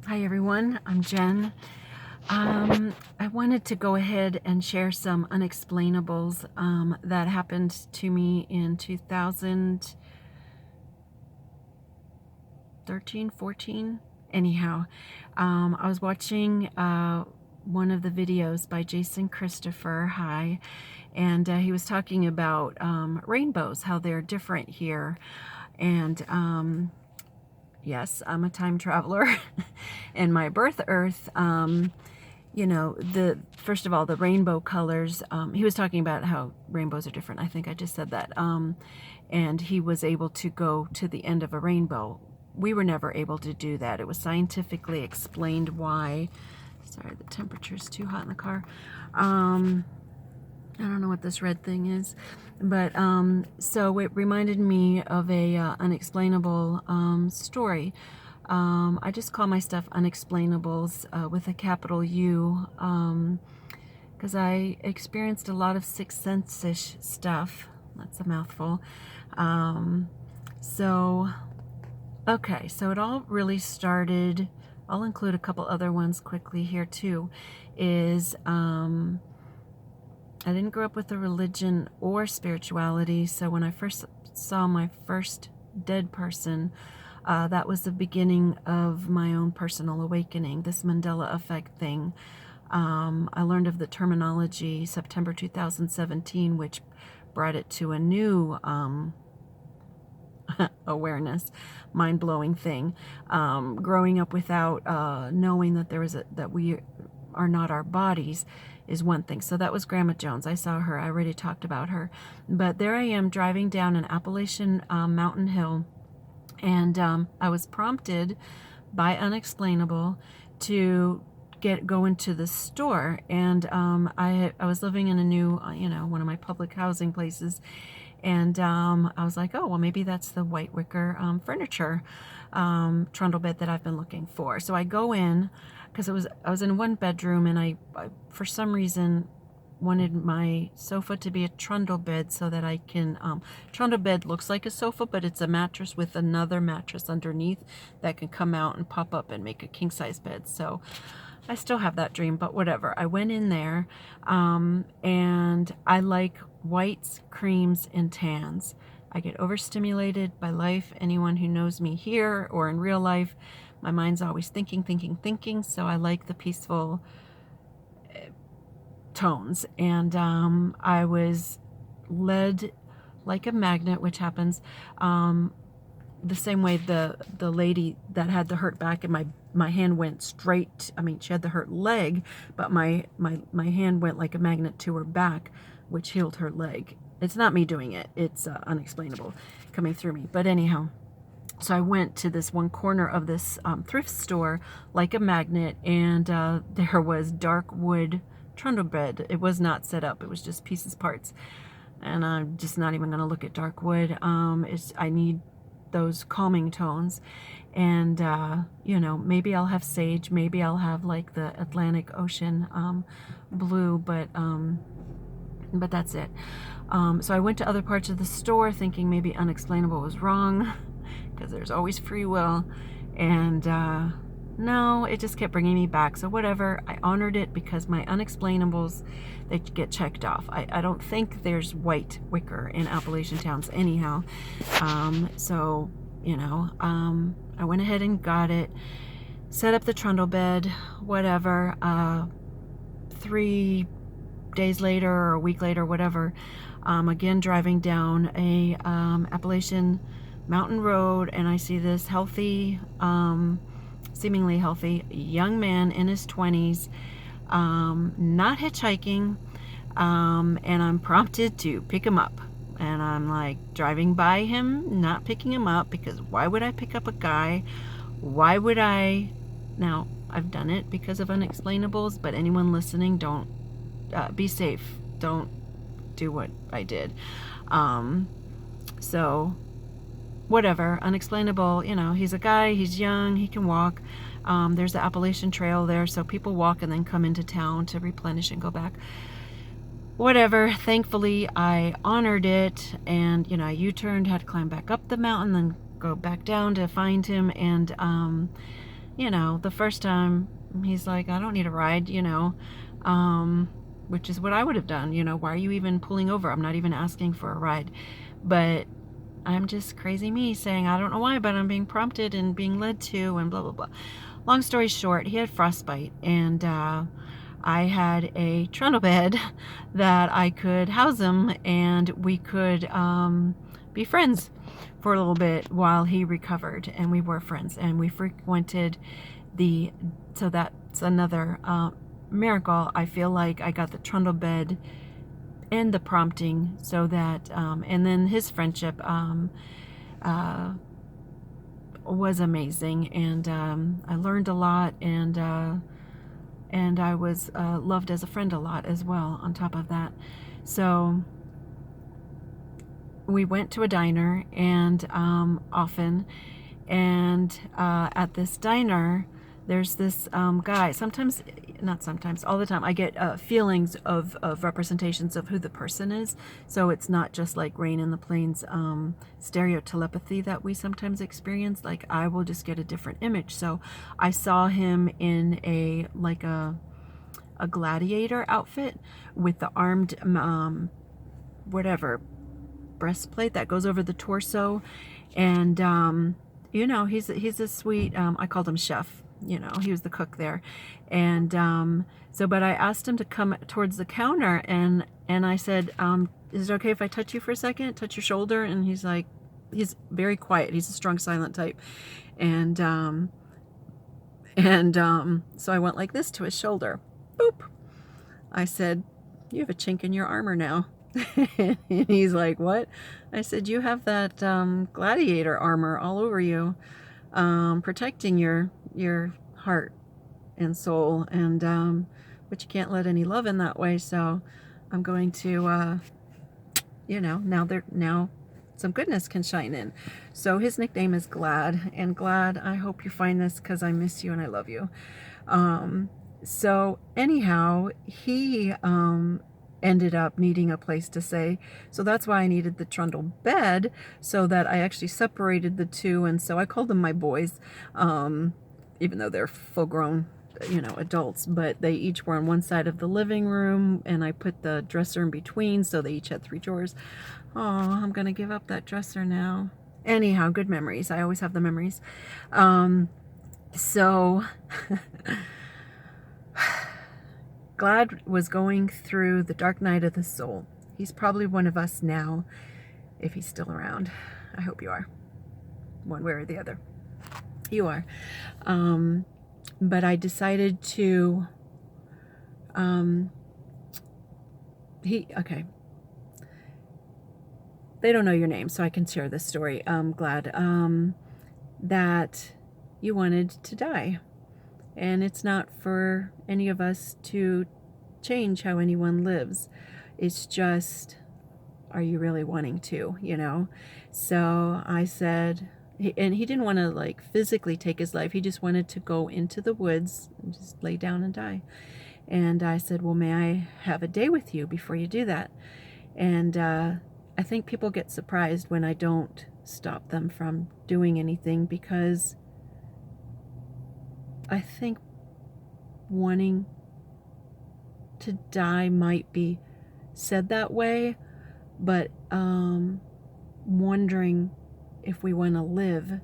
Hi everyone, I'm Jen. I wanted to go ahead and share some unexplainables that happened to me in 2013, 14. Anyhow, I was watching one of the videos by Jason Christopher, hi, and he was talking about rainbows, how they're different here. And yes, I'm a time traveler. And my birth earth, first of all, the rainbow colors, he was talking about how rainbows are different. I think I just said that. And he was able to go to the end of a rainbow. We were never able to do that. It was scientifically explained why. Sorry, the temperature's too hot in the car. I don't know what this red thing is, but so it reminded me of a unexplainable story. I just call my stuff unexplainables with a capital U because I experienced a lot of sixth sense-ish stuff. That's a mouthful. Okay, so it all really started, I'll include a couple other ones quickly here too, is I didn't grow up with a religion or spirituality, so when I first saw my first dead person, that was the beginning of my own personal awakening, this Mandela Effect thing. I learned of the terminology September 2017, which brought it to a new awareness, mind-blowing thing. Growing up without knowing that that we are not our bodies is one thing. So that was Grandma Jones. I saw her. I already talked about her. But there I am driving down an Appalachian mountain hill, and I was prompted by Unexplainable to go into the store. And I was living in a new, one of my public housing places. And I was like, oh, well, maybe that's the white wicker furniture trundle bed that I've been looking for. So I go in, because I was in one bedroom, and I for some reason wanted my sofa to be a trundle bed so that I can, trundle bed looks like a sofa, but it's a mattress with another mattress underneath that can come out and pop up and make a king size bed. So I still have that dream, but whatever. I went in there, and I like whites, creams, and tans. I get overstimulated by life. Anyone who knows me here or in real life, my mind's always thinking, so I like the peaceful tones. And I was led like a magnet, which happens the same way the lady that had the hurt back, and my hand went straight. I mean, she had the hurt leg, but my hand went like a magnet to her back, which healed her leg. It's not me doing it. It's unexplainable coming through me. But anyhow, so I went to this one corner of this thrift store like a magnet, and there was dark wood trundle bed. It was not set up. It was just pieces, parts. And I'm just not even going to look at dark wood. I need those calming tones. And, maybe I'll have sage. Maybe I'll have like the Atlantic Ocean blue, but that's it. So I went to other parts of the store thinking maybe Unexplainable was wrong, because there's always free will. And no, it just kept bringing me back. So whatever, I honored it because my unexplainables, they get checked off. I don't think there's white wicker in Appalachian towns anyhow. I went ahead and got it, set up the trundle bed, whatever. 3 days later or a week later, whatever, again driving down a Appalachian mountain road, and I see this healthy, seemingly healthy young man in his 20s, not hitchhiking, and I'm prompted to pick him up. And I'm like driving by him, not picking him up, because why would I pick up a guy? Why would I? Now, I've done it because of unexplainables, but anyone listening, don't be safe. Don't do what I did. So whatever, unexplainable, he's a guy, he's young, he can walk. There's the Appalachian Trail there, so people walk and then come into town to replenish and go back. Whatever, thankfully I honored it, and I U-turned, had to climb back up the mountain, then go back down to find him. And you know, the first time he's like, I don't need a ride, you know, which is what I would have done. You know, why are you even pulling over? I'm not even asking for a ride. But I'm just crazy me saying, I don't know why, but I'm being prompted and being led to, and blah, blah, blah. Long story short, he had frostbite, and I had a trundle bed that I could house him, and we could be friends for a little bit while he recovered, and we were friends, and we frequented so that's another miracle. I feel like I got the trundle bed and the prompting, so that, and then his friendship was amazing, and I learned a lot, and I was loved as a friend a lot as well on top of that. So we went to a diner, and often, and at this diner there's this guy. Sometimes, not sometimes, all the time, I get feelings of representations of who the person is. So it's not just like Rain in the Plains stereotelepathy that we sometimes experience. Like, I will just get a different image. So I saw him in a gladiator outfit with the armed whatever breastplate that goes over the torso, and you know, he's a sweet, I called him chef, you know, he was the cook there, and so, but I asked him to come towards the counter, and I said, is it okay if I touch you for a second, touch your shoulder? And he's like, he's very quiet, he's a strong silent type, and so I went like this to his shoulder, boop. I said, you have a chink in your armor now. And he's like, what? I said, you have that gladiator armor all over you, protecting your heart and soul, and but you can't let any love in that way. So I'm going to, you know, now some goodness can shine in. So his nickname is Glad, and Glad, I hope you find this, because I miss you and I love you. So anyhow, he ended up needing a place to stay. So that's why I needed the trundle bed, so that I actually separated the two. And so I called them my boys, even though they're full grown, you know, adults, but they each were on one side of the living room, and I put the dresser in between, so they each had 3 drawers. Oh, I'm gonna give up that dresser now. Anyhow, good memories. I always have the memories. So Glad was going through the dark night of the soul. He's probably one of us now, if he's still around. I hope you are, one way or the other. You are. But I decided to, okay. They don't know your name, so I can share this story. Glad, that you wanted to die. And it's not for any of us to change how anyone lives. It's just, are you really wanting to, you know? So I said, and he didn't want to like physically take his life. He just wanted to go into the woods and just lay down and die. And I said, well, may I have a day with you before you do that? And I think people get surprised when I don't stop them from doing anything, because I think wanting to die might be said that way, but wondering if we want to live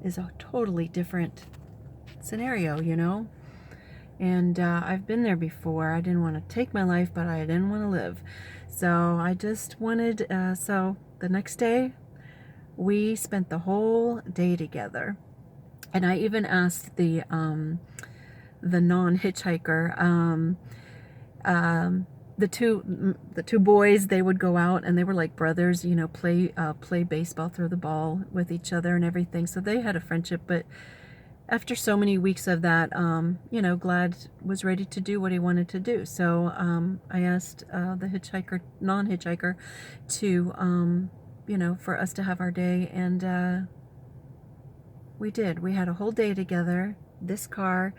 is a totally different scenario, you know? And I've been there before. I didn't want to take my life, but I didn't want to live. So I just wanted, so the next day, we spent the whole day together. And I even asked the non-hitchhiker, the two boys, they would go out, and they were like brothers, you know, play baseball, throw the ball with each other and everything. So they had a friendship. But after so many weeks of that, you know, Glad was ready to do what he wanted to do. So I asked the non-hitchhiker, to, you know, for us to have our day, and we did. We had a whole day together, this car,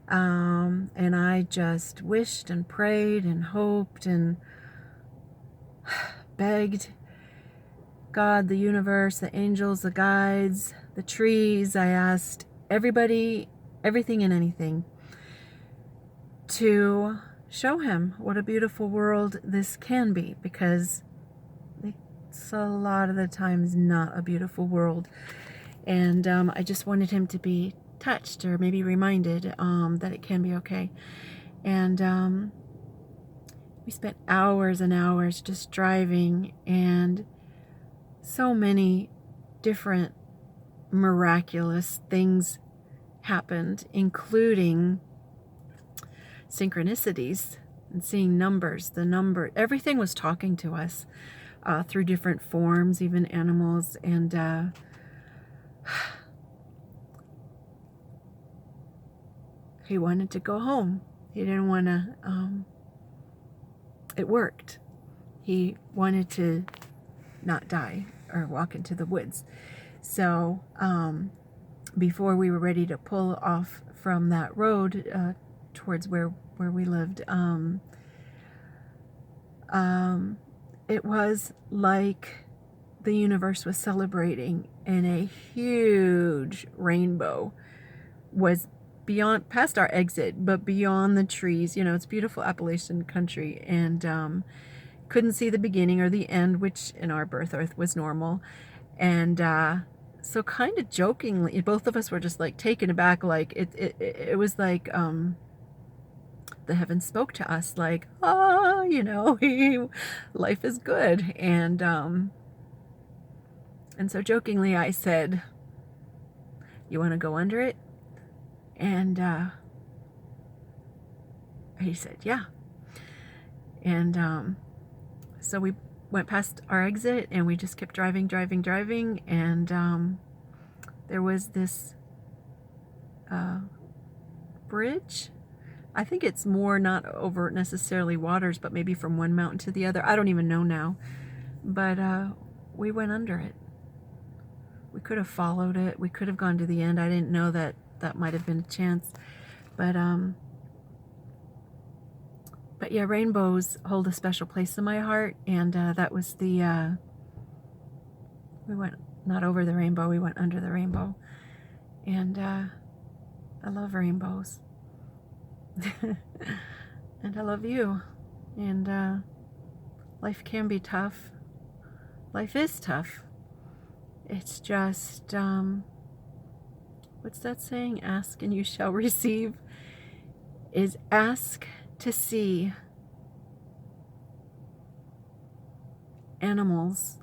and I just wished and prayed and hoped and begged God, the universe, the angels, the guides, the trees. I asked everybody everything and anything to show him what a beautiful world this can be, because it's a lot of the times not a beautiful world. And I just wanted him to be touched, or maybe reminded that it can be okay. And we spent hours and hours just driving, and so many different miraculous things happened, including synchronicities and seeing numbers. Everything was talking to us through different forms, even animals. And he wanted to go home. He didn't want to, it worked. He wanted to not die or walk into the woods. So before we were ready to pull off from that road towards where we lived, it was like the universe was celebrating, and a huge rainbow was past our exit, but beyond the trees. You know, it's beautiful Appalachian country, and couldn't see the beginning or the end, which in our birth earth was normal. And so kind of jokingly, both of us were just like taken aback, like it was like the heavens spoke to us, like, you know, life is good. And so jokingly I said, you want to go under it? And he said, yeah. And so we went past our exit, and we just kept driving, and there was this bridge. I think it's more not over necessarily waters, but maybe from one mountain to the other. I don't even know now. But we went under it. We could have followed it. We could have gone to the end. I didn't know that that might have been a chance. But yeah, rainbows hold a special place in my heart. And that was the, we went not over the rainbow, we went under the rainbow. And I love rainbows. And I love you. And life can be tough. Life is tough. It's just, what's that saying? Ask and you shall receive. Is ask to see animals,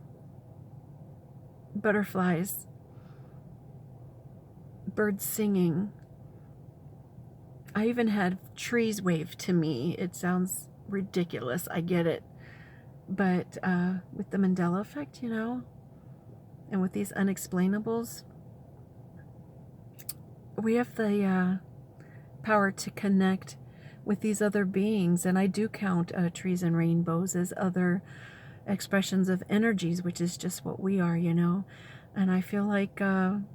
butterflies, birds singing. I even had trees wave to me. It sounds ridiculous, I get it. But with the Mandela Effect, you know, and with these unexplainables, we have the power to connect with these other beings. And I do count trees and rainbows as other expressions of energies, which is just what we are, you know. And I feel like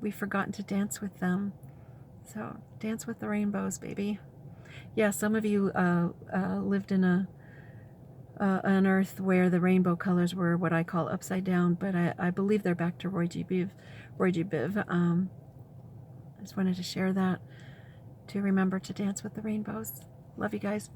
we've forgotten to dance with them. So dance with the rainbows, baby. Yeah, some of you lived in an earth where the rainbow colors were what I call upside down, but I believe they're back to roygbiv. I just wanted to share that, to remember to dance with the rainbows. Love you guys.